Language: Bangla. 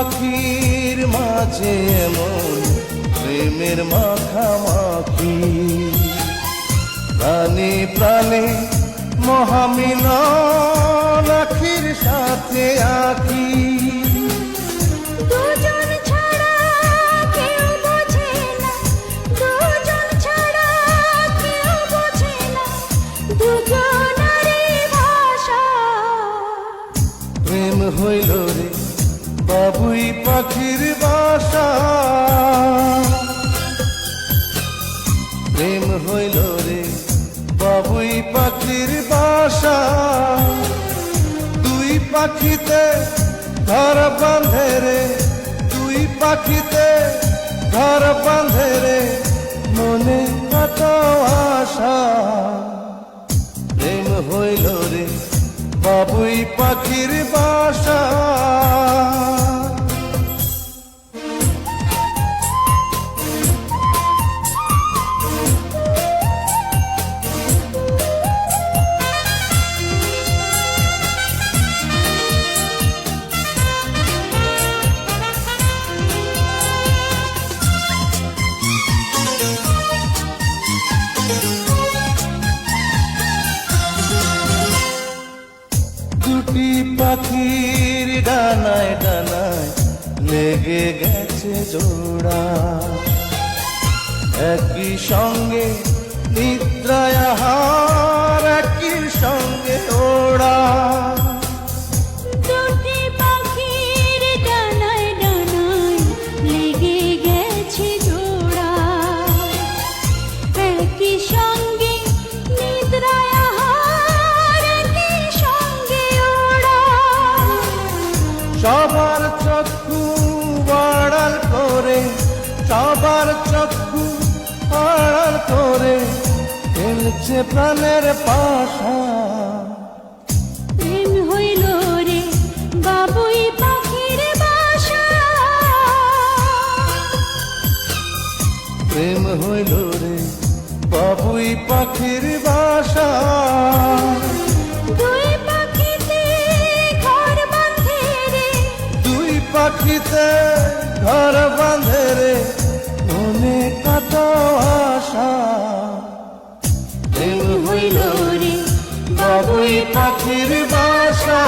পাখির মাঝে এমন প্রেমের মাখামাখি, প্রাণে প্রাণে মহামিলন আখির সাথে আঁকি। দুজন ছাড়া কেউ বোঝে না, দুজন ছাড়া কেউ বোঝে না, দুজনারই ভাষা। প্রেম হইল রে বাবুই পাখির বাসা, প্রেম হইল রে বাবুই পাখির বাসা। দুই পাখিতে ঘর বাঁধে রে, দুই পাখিতে ঘর বাঁধে রে, মনে কত আশা। প্রেম হইল রে বাবুই পাখির বাসা। দুটি পাখির ডানায় ডানায় লেগে গেছে জোড়া, একই সঙ্গে নিদ্রায় আহার, একই সঙ্গে ওড়া। দুটি পাখির ডানায় ডানায় লেগে গেছে জোড়া, একই সঙ্গে নিদ্রায় আহার, একই সঙ্গে ওড়া। সবার চক্ষু আড়াল করে, সবার চক্ষু আড়াল করে খেলছে প্রাণের পাশা। প্রেম হইল রে বাবুই পাখির বাসা, প্রেম হইল রে বাবুই পাখির বাসা। দুই পাখিতে ঘর বাঁধে রে, দুই পাখিতে ঘর বাঁধে রে, মনে কত আশা। প্রেম হইল রে বাবুই পাখির বাসা।